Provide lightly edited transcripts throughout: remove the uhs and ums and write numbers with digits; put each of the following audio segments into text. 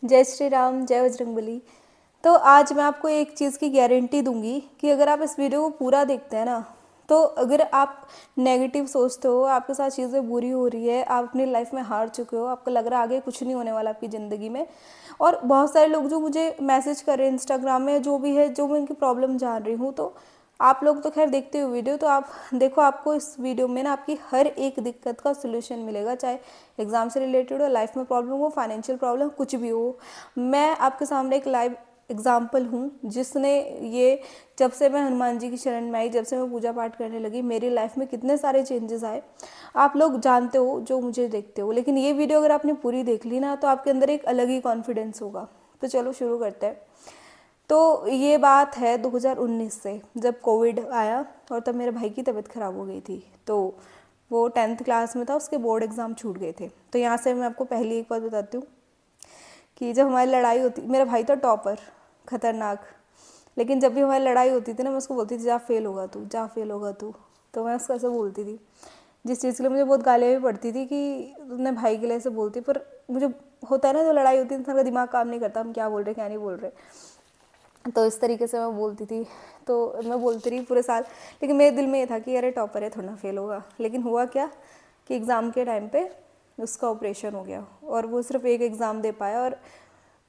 जय श्री राम, जय बजरंगबली। तो आज मैं आपको एक चीज़ की गारंटी दूंगी कि अगर आप इस वीडियो को पूरा देखते हैं ना, तो अगर आप नेगेटिव सोचते हो, आपके साथ चीज़ें बुरी हो रही है, आप अपनी लाइफ में हार चुके हो, आपको लग रहा है आगे कुछ नहीं होने वाला आपकी ज़िंदगी में, और बहुत सारे लोग जो मुझे मैसेज कर रहे हैं इंस्टाग्राम में, जो भी है, जो मैं उनकी प्रॉब्लम जान रही हूँ, तो आप लोग तो खैर देखते हो वीडियो, तो आप देखो, आपको इस वीडियो में ना आपकी हर एक दिक्कत का सोल्यूशन मिलेगा, चाहे एग्ज़ाम से रिलेटेड हो, लाइफ में प्रॉब्लम हो, फाइनेंशियल प्रॉब्लम, कुछ भी हो। मैं आपके सामने एक लाइव एग्जाम्पल हूँ जिसने ये, जब से मैं हनुमान जी की शरण में आई, जब से मैं पूजा पाठ करने लगी, मेरी लाइफ में कितने सारे चेंजेस आए आप लोग जानते हो जो मुझे देखते हो। लेकिन ये वीडियो अगर आपने पूरी देख ली ना, तो आपके अंदर एक अलग ही कॉन्फिडेंस होगा। तो चलो शुरू करते हैं। तो ये बात है 2019 से, जब कोविड आया और तब मेरे भाई की तबीयत ख़राब हो गई थी। तो वो 10th क्लास में था, उसके बोर्ड एग्ज़ाम छूट गए थे। तो यहाँ से मैं आपको पहली एक बात बताती हूँ कि जब हमारी लड़ाई होती, मेरा भाई तो टॉपर, खतरनाक, लेकिन जब भी हमारी लड़ाई होती थी ना, मैं उसको बोलती थी जा फेल होगा तू, जा फेल होगा तू। तो मैं उसको ऐसे बोलती थी, जिस चीज़ के लिए मुझे बहुत गालियाँ भी पड़ती थी कि तुमने भाई के लिए ऐसे बोलती। पर मुझे होता है ना, जो लड़ाई होती है इंसान का दिमाग काम नहीं करता, हम क्या बोल रहे क्या नहीं बोल रहे। तो इस तरीके से मैं बोलती थी, तो मैं बोलती रही पूरे साल। लेकिन मेरे दिल में ये था कि अरे टॉपर है, थोड़ा फेल होगा। लेकिन हुआ क्या कि एग्ज़ाम के टाइम पे उसका ऑपरेशन हो गया और वो सिर्फ एक एग्ज़ाम दे पाया। और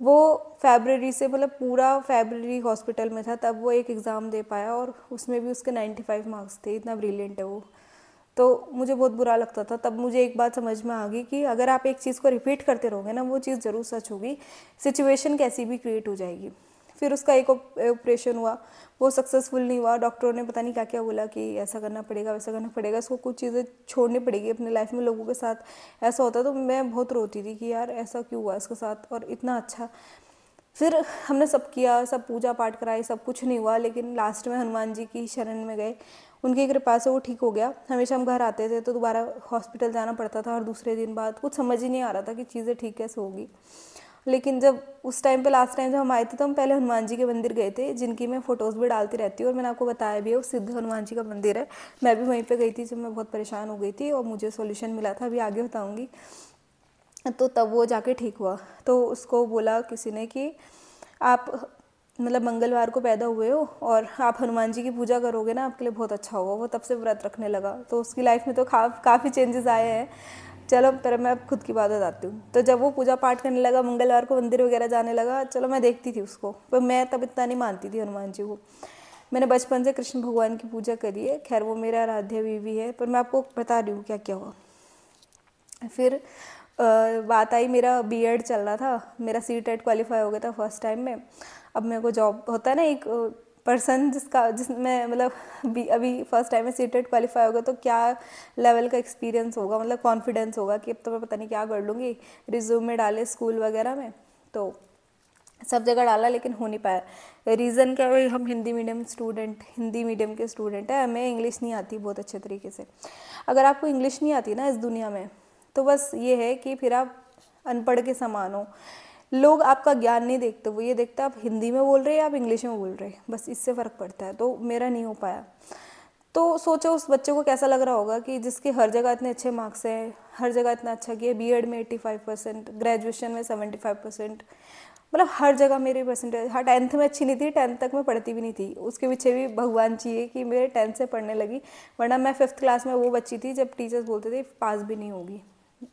वो फरवरी से, मतलब पूरा फरवरी हॉस्पिटल में था, तब वो एक एग्ज़ाम दे पाया और उसमें भी उसके 95 मार्क्स थे। इतना ब्रिलियंट है वो। तो मुझे बहुत बुरा लगता था। तब मुझे एक बात समझ में आ गई कि अगर आप एक चीज़ को रिपीट करते रहोगे ना, वो चीज़ ज़रूर सच होगी, सिचुएशन कैसी भी क्रिएट हो जाएगी। फिर उसका एक ऑपरेशन हुआ, वो सक्सेसफुल नहीं हुआ। डॉक्टरों ने पता नहीं क्या क्या बोला कि ऐसा करना पड़ेगा, वैसा करना पड़ेगा, इसको कुछ चीज़ें छोड़नी पड़ेगी अपनी लाइफ में। लोगों के साथ ऐसा होता, तो मैं बहुत रोती थी कि यार ऐसा क्यों हुआ इसके साथ, और इतना अच्छा। फिर हमने सब किया, सब पूजा पाठ कराई, सब कुछ नहीं हुआ। लेकिन लास्ट में हनुमान जी की शरण में गए, उनकी कृपा से वो ठीक हो गया। हमेशा हम घर आते थे तो दोबारा हॉस्पिटल जाना पड़ता था, और दूसरे दिन बाद कुछ समझ ही नहीं आ रहा था कि चीज़ें ठीक कैसे होगी। लेकिन जब उस टाइम पे, लास्ट टाइम जब हम आए थे, तो हम पहले हनुमान जी के मंदिर गए थे, जिनकी मैं फ़ोटोज़ भी डालती रहती हूँ, और मैंने आपको बताया भी है, वो सिद्ध हनुमान जी का मंदिर है। मैं भी वहीं पे गई थी जब मैं बहुत परेशान हो गई थी और मुझे सॉल्यूशन मिला था, अभी आगे बताऊँगी। तो तब वो जाके ठीक हुआ। तो उसको बोला किसी ने कि आप, मतलब मंगलवार को पैदा हुए हो और आप हनुमान जी की पूजा करोगे ना, आपके लिए बहुत अच्छा होगा। वो तब से व्रत रखने लगा। तो उसकी लाइफ में तो काफ़ी चेंजेस आए हैं। चलो पर मैं अब खुद की बात बताती हूँ। तो जब वो पूजा पाठ करने लगा, मंगलवार को मंदिर वगैरह जाने लगा, चलो मैं देखती थी उसको, पर मैं तब इतना नहीं मानती थी हनुमान जी को। मैंने बचपन से कृष्ण भगवान की पूजा करी है, खैर वो मेरा आराध्य भी है, पर मैं आपको बता रही हूँ क्या क्या हुआ। फिर बात आई, मेरा बीएड चल रहा था, मेरा सी-टेट क्वालिफाई हो गया था फर्स्ट टाइम में। अब मेरे को जॉब होता है ना, एक पर्सन जिसमें मतलब अभी फर्स्ट टाइम में सी-टेट क्वालिफाई होगा, तो क्या लेवल का एक्सपीरियंस होगा, मतलब कॉन्फिडेंस होगा कि अब तो मैं पता नहीं क्या कर लूँगी। रिज्यूमे डाले स्कूल वगैरह में, तो सब जगह डाला, लेकिन हो नहीं पाया। रीज़न क्या है, हम हिंदी मीडियम के स्टूडेंट हैं, हमें इंग्लिश नहीं आती बहुत अच्छे तरीके से। अगर आपको इंग्लिश नहीं आती ना इस दुनिया में, तो बस ये है कि फिर आप अनपढ़ के समान हो। लोग आपका ज्ञान नहीं देखते, वो ये देखते आप हिंदी में बोल रहे हैं, आप इंग्लिश में बोल रहे हैं, बस इससे फ़र्क पड़ता है। तो मेरा नहीं हो पाया। तो सोचो उस बच्चे को कैसा लग रहा होगा कि जिसके हर जगह इतने अच्छे मार्क्स हैं, हर जगह इतना अच्छा किया, बीएड में 85%, ग्रेजुएशन में 75%, मतलब हर जगह मेरी परसेंटेज। हाँ, 10th में अच्छी नहीं थी, 10th तक मैं पढ़ती भी नहीं थी, उसके पीछे भी भगवान चाहिए कि मेरे 10th से पढ़ने लगी, वरना मैं 5th क्लास में वो बच्ची थी जब टीचर्स बोलते थे पास भी नहीं होगी।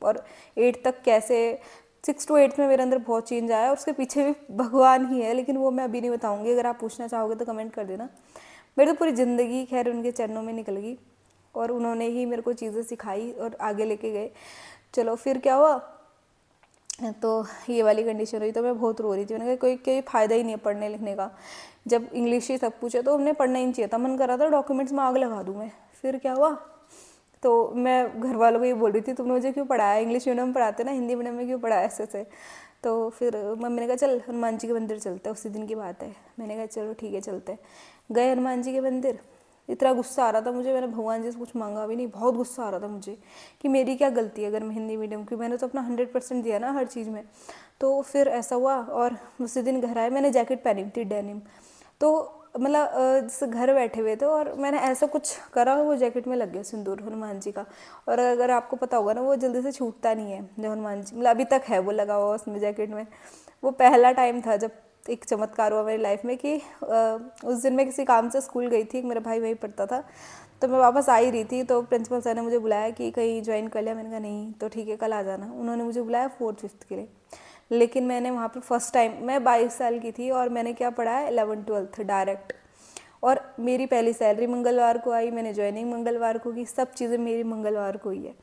और 8 तक कैसे, 6 to 8 में मेरे अंदर बहुत चेंज आया, उसके पीछे भी भगवान ही है, लेकिन वो मैं अभी नहीं बताऊँगी। अगर आप पूछना चाहोगे तो कमेंट कर देना। मेरी तो पूरी ज़िंदगी खैर उनके चरणों में निकल गई, और उन्होंने ही मेरे को चीज़ें सिखाई और आगे लेके गए। चलो फिर क्या हुआ, तो ये वाली कंडीशन हुई, तो मैं बहुत रो रही थी। मैंने कहा कोई फ़ायदा ही नहीं है पढ़ने लिखने का, जब इंग्लिश ही सब पूछे तो हमने पढ़ना ही नहीं चाहिए था। मन कर रहा था डॉक्यूमेंट्स में आग लगा दूँ मैं। फिर क्या हुआ, तो मैं घर वालों को ये बोल रही थी तुमने मुझे क्यों पढ़ाया, इंग्लिश मीडियम में पढ़ाते ना, हिंदी मीडियम में क्यों पढ़ाया ऐसे। तो फिर मम्मी ने कहा चल हनुमान जी के मंदिर चलते हैं, उसी दिन की बात है। मैंने कहा चलो ठीक है चलते हैं। गए हनुमान जी के मंदिर। इतना गुस्सा आ रहा था मुझे, मैंने भगवान जी से कुछ मांगा भी नहीं, बहुत गुस्सा आ रहा था मुझे कि मेरी क्या गलती है अगर मैं हिंदी मीडियम की, मैंने तो अपना 100% दिया ना हर चीज़ में। तो फिर ऐसा हुआ, और उसी दिन घर आए, मैंने जैकेट पहनी थी डेनिम। तो मतलब जैसे घर बैठे हुए थे और मैंने ऐसा कुछ करा, वो जैकेट में लग गया सिंदूर हनुमान जी का। और अगर आपको पता होगा ना, वो जल्दी से छूटता नहीं है जो हनुमान जी, मतलब अभी तक है वो लगा हुआ उसमें जैकेट में। वो पहला टाइम था जब एक चमत्कार हुआ मेरी लाइफ में कि उस दिन मैं किसी काम से स्कूल गई थी, मेरा भाई वहीं पढ़ता था, तो मैं वापस आ ही रही थी, तो प्रिंसिपल सर ने मुझे बुलाया कि कहीं ज्वाइन कर लिया। मैंने कहा नहीं, तो ठीक है कल आ जाना। उन्होंने मुझे बुलाया 4th-5th के लिए, लेकिन मैंने वहाँ पे फर्स्ट टाइम, मैं 22 साल की थी और मैंने क्या पढ़ा है 11th-12th डायरेक्ट। और मेरी पहली सैलरी मंगलवार को आई, मैंने ज्वाइनिंग मंगलवार को की, सब चीज़ें मेरी मंगलवार को ही है।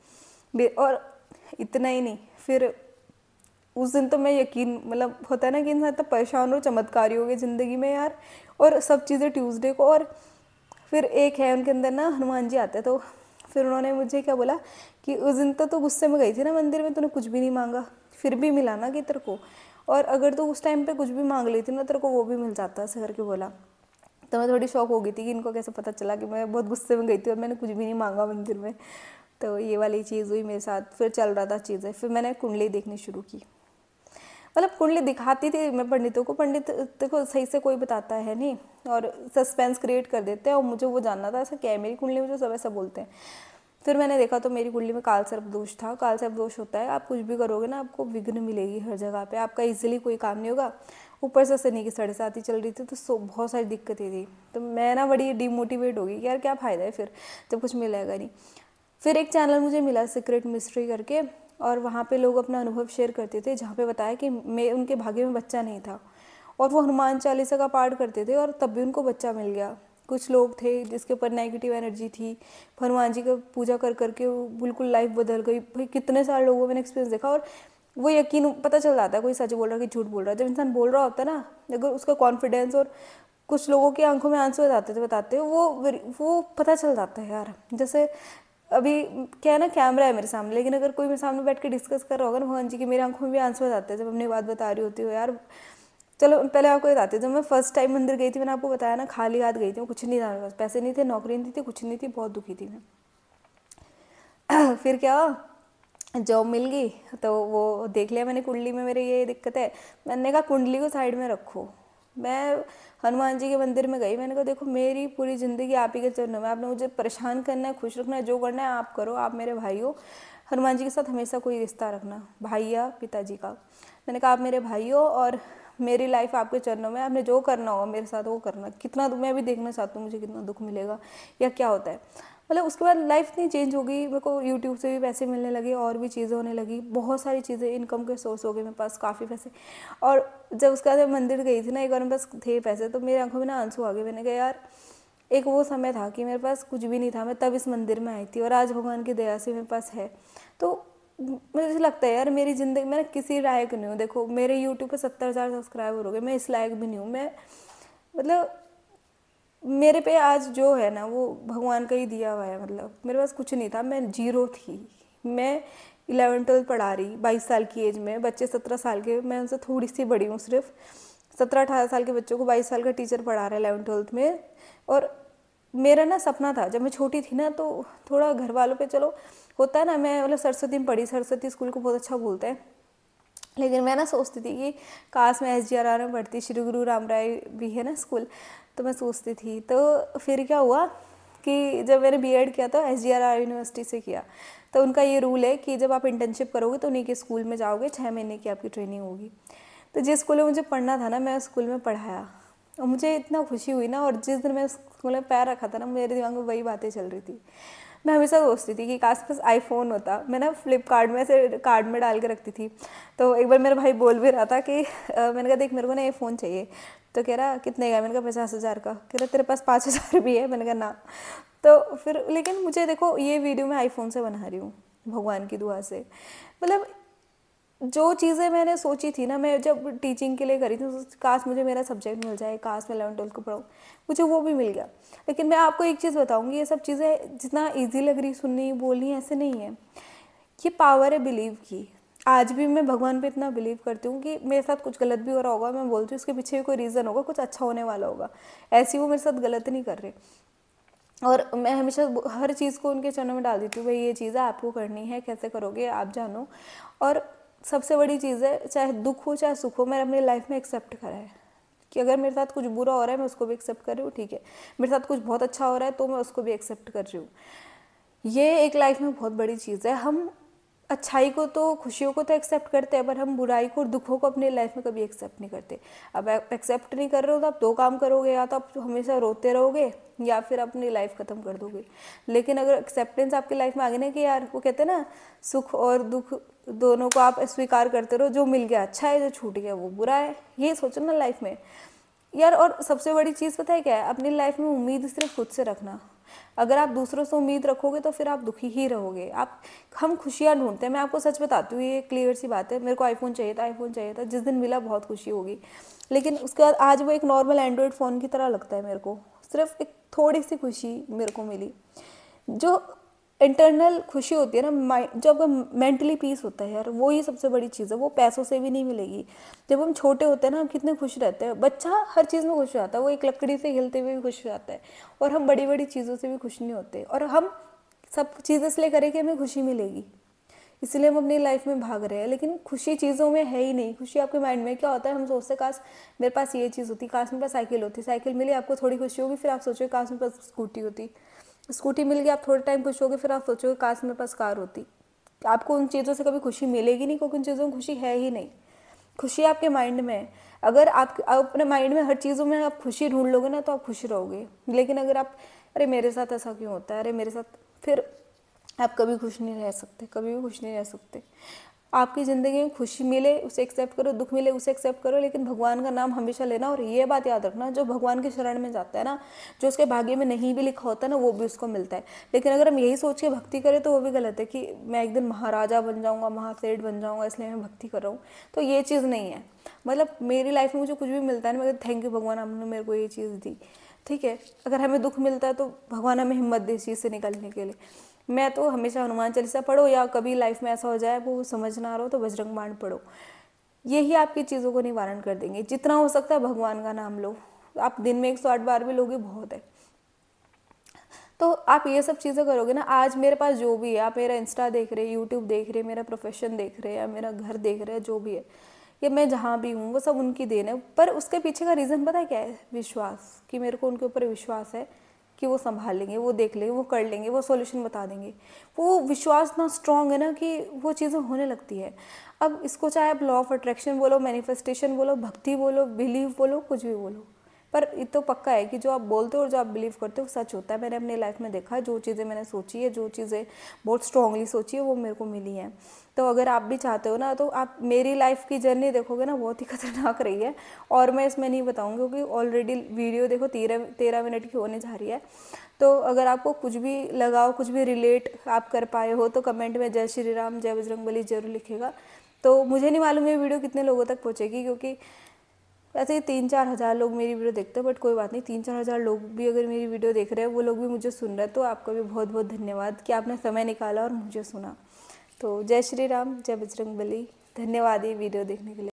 और इतना ही नहीं, फिर उस दिन तो मैं यकीन, मतलब होता है ना कि इंसान इतना परेशान हो, चमत्कारी हो गए ज़िंदगी में यार, और सब चीज़ें ट्यूसडे को। और फिर एक है उनके अंदर ना हनुमान जी आते हैं, तो फिर उन्होंने मुझे क्या बोला कि उस दिन तो गुस्से में गई थी ना मंदिर में, तूने कुछ भी नहीं मांगा, फिर भी मिला ना कि तेरे को, और अगर तू उस टाइम पे कुछ भी मांग लेती ना, तेरे को वो भी मिल जाता, ऐसे करके बोला। तो मैं थोड़ी शॉक हो गई थी कि इनको कैसे पता चला कि मैं बहुत गुस्से में गई थी और मैंने कुछ भी नहीं मांगा मंदिर में। तो ये वाली चीज़ हुई मेरे साथ। फिर चल रहा था चीज़ें, फिर मैंने कुंडली देखनी शुरू की। मतलब कुंडली दिखाती थी मैं पंडितों को, पंडित देखो सही से कोई बताता है नहीं, और सस्पेंस क्रिएट कर देते हैं, और मुझे वो जानना था ऐसा क्या है मेरी कुंडली में जो सब ऐसा बोलते हैं। फिर मैंने देखा तो मेरी कुंडली में काल सर्प दोष था। काल सर्प दोष होता है, आप कुछ भी करोगे ना आपको विघ्न मिलेगी हर जगह पे, आपका इजीली कोई काम नहीं होगा। ऊपर से शनि की 7.5 चल रही थी, तो बहुत सारी दिक्कतें थी। तो मैं ना बड़ी डिमोटिवेट हो गई कि यार क्या फ़ायदा है फिर जब कुछ मिलेगा नहीं। फिर एक चैनल मुझे मिला सीक्रेट मिस्ट्री करके, और वहाँ पे लोग अपना अनुभव शेयर करते थे, जहाँ पे बताया कि मैं उनके भाग्य में बच्चा नहीं था, और वो हनुमान चालीसा का पाठ करते थे और तब भी उनको बच्चा मिल गया। कुछ लोग थे जिसके ऊपर नेगेटिव एनर्जी थी, हनुमान जी का पूजा कर करके वो बिल्कुल लाइफ बदल गई। भाई कितने सारे लोगों मैंने एक्सपीरियंस देखा, और वो यकीन पता चल जाता है कोई सच बोल रहा है कि झूठ बोल रहा है। जब इंसान बोल रहा होता है ना, अगर उसका कॉन्फिडेंस, और कुछ लोगों की आंखों में आंसू आ जाते थे बताते हो, वो पता चल जाता है यार। जैसे अभी क्या है ना, कैमरा है मेरे सामने, लेकिन अगर कोई मेरे सामने बैठ के डिस्कस कर रहा होगा ना भगवान जी की, मेरी आंखों में भी आंसू आ जाते हैं जब अपनी बात बता रही होती हो यार। चलो पहले आपको बताती हूँ, जब मैं फर्स्ट टाइम मंदिर गई थी, मैंने आपको बताया ना खाली हाथ गई थी, कुछ नहीं था मेरे पास, पैसे नहीं थे, नौकरी नहीं थी, कुछ नहीं थी, बहुत दुखी थी मैं। फिर क्या, जॉब मिल गई, तो वो देख लिया मैंने कुंडली में मेरे ये दिक्कत है। मैंने कहा कुंडली को साइड में रखो, मैं हनुमान जी के मंदिर में गई। मैंने कहा देखो मेरी पूरी ज़िंदगी आप ही के चरणों में, आपने मुझे परेशान करना है, खुश रखना है, जो करना है आप करो, आप मेरे भाई हो। हनुमान जी के साथ हमेशा कोई रिश्ता रखना, भाई या पिताजी का। मैंने कहा आप मेरे भाई हो और मेरी लाइफ आपके चरणों में, आपने जो करना होगा मेरे साथ वो करना। कितना मैं भी देखना चाहती हूँ मुझे कितना दुख मिलेगा या क्या होता है। मतलब उसके बाद लाइफ इतनी चेंज हो गई, मेरे को यूट्यूब से भी पैसे मिलने लगे, और भी चीज़ें होने लगी, बहुत सारी चीज़ें, इनकम के सोर्स हो गए मेरे पास काफ़ी पैसे। और जब उसके बाद मंदिर गई थी ना, एक बार मेरे पास थे पैसे, तो मेरी आंखों में ना आंसू आ गए। मैंने कहा यार एक वो समय था कि मेरे पास कुछ भी नहीं था, मैं तब इस मंदिर में आई थी, और आज भगवान की दया से मेरे पास है। तो मुझे लगता है यार मेरी ज़िंदगी, मैं किसी लायक नहीं हूँ। देखो मेरे यूट्यूब पे 70,000 सब्सक्राइबर हो गए, मैं इस लायक भी नहीं हूँ। मैं मतलब मेरे पे आज जो है ना वो भगवान का ही दिया हुआ है। मतलब मेरे पास कुछ नहीं था, मैं जीरो थी। मैं 11th-12th पढ़ा रही 22 साल की एज में, बच्चे 17 साल के, मैं उनसे थोड़ी सी बड़ी हूँ, सिर्फ 17-18 साल के बच्चों को 22 साल का टीचर पढ़ा रहा है 11th-12th में। और मेरा ना सपना था जब मैं छोटी थी ना, तो थोड़ा घर वालों पे चलो होता है ना, मैं मतलब सरस्वती में पढ़ी, सरस्वती स्कूल को बहुत अच्छा बोलते हैं, लेकिन मैं ना सोचती थी कि काश मैं SGRR में पढ़ती, श्री गुरु राम राय भी है ना स्कूल, तो मैं सोचती थी। तो फिर क्या हुआ कि जब मैंने B.Ed किया तो SGRR यूनिवर्सिटी से किया, तो उनका ये रूल है कि जब आप इंटर्नशिप करोगे तो उन्हीं के स्कूल में जाओगे, 6 महीने की आपकी ट्रेनिंग होगी। तो जिस स्कूल में मुझे पढ़ना था ना, मैं उस स्कूल में पढ़ाया, और मुझे इतना खुशी हुई ना। और जिस दिन मैं स्कूल में पैर रखा था ना, मेरे दिमाग में वही बातें चल रही थी। मैं हमेशा सोचती थी कि काश पास आईफोन होता। मैं ना फ्लिपकार्ट में से कार्ड में डाल के रखती थी। तो एक बार मेरा भाई बोल भी रहा था कि मैंने कहा देख मेरे को ना ये फ़ोन चाहिए, तो कह रहा कितने का, मैंने कहा 50,000 का। कह रहा तेरे पास 5,000 भी है, मैंने कहा ना। तो फिर लेकिन मुझे देखो ये वीडियो मैं आईफोन से बना रही हूँ भगवान की दुआ से। मतलब जो चीज़ें मैंने सोची थी ना, मैं जब टीचिंग के लिए करी थी, काश मुझे मेरा सब्जेक्ट मिल जाए, काश मैं 11th-12th को पढ़ाऊँ, मुझे वो भी मिल गया। लेकिन मैं आपको एक चीज़ बताऊँगी, ये सब चीज़ें जितना इजी लग रही सुननी बोलनी, ऐसे नहीं है। ये पावर है बिलीव की। आज भी मैं भगवान पे इतना बिलीव करती हूँ कि मेरे साथ कुछ गलत भी हो रहा होगा, मैं बोलती हूँ उसके पीछे भी कोई रीज़न होगा, कुछ अच्छा होने वाला होगा। ऐसी वो मेरे साथ गलत नहीं कर रहे। और मैं हमेशा हर चीज़ को उनके चरणों में डाल देती हूँ, भाई ये चीज़ है आपको करनी है, कैसे करोगे आप जानो। और सबसे बड़ी चीज़ है, चाहे दुख हो चाहे सुख हो, मैंने अपनी लाइफ में एक्सेप्ट करा है। कि अगर मेरे साथ कुछ बुरा हो रहा है मैं उसको भी एक्सेप्ट कर रही हूँ, ठीक है, मेरे साथ कुछ बहुत अच्छा हो रहा है तो मैं उसको भी एक्सेप्ट कर रही हूँ। ये एक लाइफ में बहुत बड़ी चीज़ है। हम अच्छाई को तो, खुशियों को तो एक्सेप्ट करते हैं, पर हम बुराई को और दुखों को अपनी लाइफ में कभी एक्सेप्ट नहीं करते। अब एक्सेप्ट नहीं कर रहे हो तो आप दो काम करोगे, या तो आप हमेशा रोते रहोगे या फिर अपनी लाइफ ख़त्म कर दोगे। लेकिन अगर एक्सेप्टेंस आपकी लाइफ में आ गई ना कि यार, वो कहते हैं ना, सुख और दुख दोनों को आप स्वीकार करते रहो, जो मिल गया अच्छा है, जो छूट गया वो बुरा है, ये सोचो ना लाइफ में यार। और सबसे बड़ी चीज़ पता है क्या है? अपनी लाइफ में उम्मीद सिर्फ खुद से रखना। अगर आप दूसरों से उम्मीद रखोगे तो फिर आप दुखी ही रहोगे। हम खुशियाँ ढूंढते हैं, मैं आपको सच बताती हूँ, ये क्लियर सी बात है। मेरे को आईफोन चाहिए था, जिस दिन मिला बहुत खुशी होगी, लेकिन उसके बाद आज वो एक नॉर्मल एंड्रॉयड फ़ोन की तरह लगता है मेरे को। सिर्फ एक थोड़ी सी खुशी मेरे को मिली, जो इंटरनल खुशी होती है ना, माइंड, जब मेंटली पीस होता है यार, वो ही सबसे बड़ी चीज़ है। वो पैसों से भी नहीं मिलेगी। जब हम छोटे होते हैं ना, हम कितने खुश रहते हैं। बच्चा हर चीज़ में खुश रहता है, वो एक लकड़ी से खेलते हुए भी खुश रहता है। और हम बड़ी बड़ी चीज़ों से भी खुश नहीं होते, और हम सब चीज़ें इसलिए करें कि हमें खुशी मिलेगी, इसलिए हम अपनी लाइफ में भाग रहे हैं। लेकिन खुशी चीज़ों में है ही नहीं। खुशी आपके माइंड में क्या होता है, हम सोचते काश मेरे पास ये चीज़ होती, काश मेरे पास साइकिल होती, साइकिल मिली आपको थोड़ी खुशी होगी, फिर आप सोचोगे काश मेरे पास स्कूटी होती, स्कूटी मिल गई आप थोड़े टाइम खुश होगे, फिर आप सोचोगे काश मेरे पास कार होती। आपको उन चीज़ों से कभी खुशी मिलेगी नहीं, क्योंकि उन चीज़ों में खुशी है ही नहीं। खुशी आपके माइंड में है। अगर आप अपने माइंड में हर चीज़ों में आप खुशी ढूंढ लोगे ना, तो आप खुश रहोगे। लेकिन अगर आप, अरे मेरे साथ ऐसा क्यों होता है, अरे मेरे साथ, फिर आप कभी खुश नहीं रह सकते, कभी भी खुश नहीं रह सकते। आपकी ज़िंदगी में खुशी मिले उसे एक्सेप्ट करो, दुख मिले उसे एक्सेप्ट करो, लेकिन भगवान का नाम हमेशा लेना। और ये बात याद रखना, जो भगवान के शरण में जाता है ना, जो उसके भाग्य में नहीं भी लिखा होता है ना, वो भी उसको मिलता है। लेकिन अगर हम यही सोच के भक्ति करें तो वो भी गलत है कि मैं एक दिन महाराजा बन जाऊँगा, महासेठ बन जाऊँगा, इसलिए मैं भक्ति कर रहा हूँ। तो ये चीज़ नहीं है। मतलब मेरी लाइफ में मुझे कुछ भी मिलता है ना, मगर थैंक यू भगवान, आपने मेरे को ये चीज़ दी, ठीक है। अगर हमें दुख मिलता है तो भगवान हमें हिम्मत दे इस चीज़ से निकलने के लिए। मैं तो हमेशा हनुमान चालीसा पढ़ो, या कभी लाइफ में ऐसा हो जाए वो समझ ना आ रहा हो तो बजरंग बाण पढ़ो। यही आपकी चीज़ों को निवारण कर देंगे। जितना हो सकता है भगवान का नाम लो। आप दिन में 108 बार भी लोगे बहुत है। तो आप ये सब चीज़ें करोगे ना। आज मेरे पास जो भी है, आप मेरा इंस्टा देख रहे, यूट्यूब देख रहे, मेरा प्रोफेशन देख रहे, या मेरा घर देख रहे, जो भी है, या मैं जहाँ भी हूँ, वो सब उनकी देन है। पर उसके पीछे का रीज़न पता है क्या है? विश्वास, कि मेरे को उनके ऊपर विश्वास है कि वो संभाल लेंगे, वो देख लेंगे, वो कर लेंगे, वो सॉल्यूशन बता देंगे। वो विश्वास ना स्ट्रांग है ना कि वो चीज़ें होने लगती है। अब इसको चाहे आप लॉ ऑफ अट्रैक्शन बोलो, मैनिफेस्टेशन बोलो, भक्ति बोलो, बिलीव बोलो, कुछ भी बोलो, पर ये तो पक्का है कि जो आप बोलते हो और जो आप बिलीव करते हो सच होता है। मैंने अपनी लाइफ में देखा है, जो चीज़ें मैंने सोची है, जो चीज़ें बहुत स्ट्रांगली सोची है, वो मेरे को मिली हैं। तो अगर आप भी चाहते हो ना, तो आप मेरी लाइफ की जर्नी देखोगे ना, बहुत ही खतरनाक रही है। और मैं इसमें नहीं बताऊँगी क्योंकि ऑलरेडी वीडियो देखो 13 मिनट की होने जा रही है। तो अगर आपको कुछ भी लगाओ, कुछ भी रिलेट आप कर पाए हो, तो कमेंट में जय श्री राम, जय बजरंगबली जरूर लिखेगा। तो मुझे नहीं मालूम ये वीडियो कितने लोगों तक पहुँचेगी, क्योंकि वैसे ही 3-4 हज़ार लोग मेरी वीडियो देखते हैं, बट कोई बात नहीं, 3-4 हज़ार लोग भी अगर मेरी वीडियो देख रहे हैं, वो लोग भी मुझे सुन रहे हैं, तो आपका भी बहुत बहुत धन्यवाद कि आपने समय निकाला और मुझे सुना। तो जय श्री राम, जय बजरंगबली, धन्यवाद ये वीडियो देखने के लिए।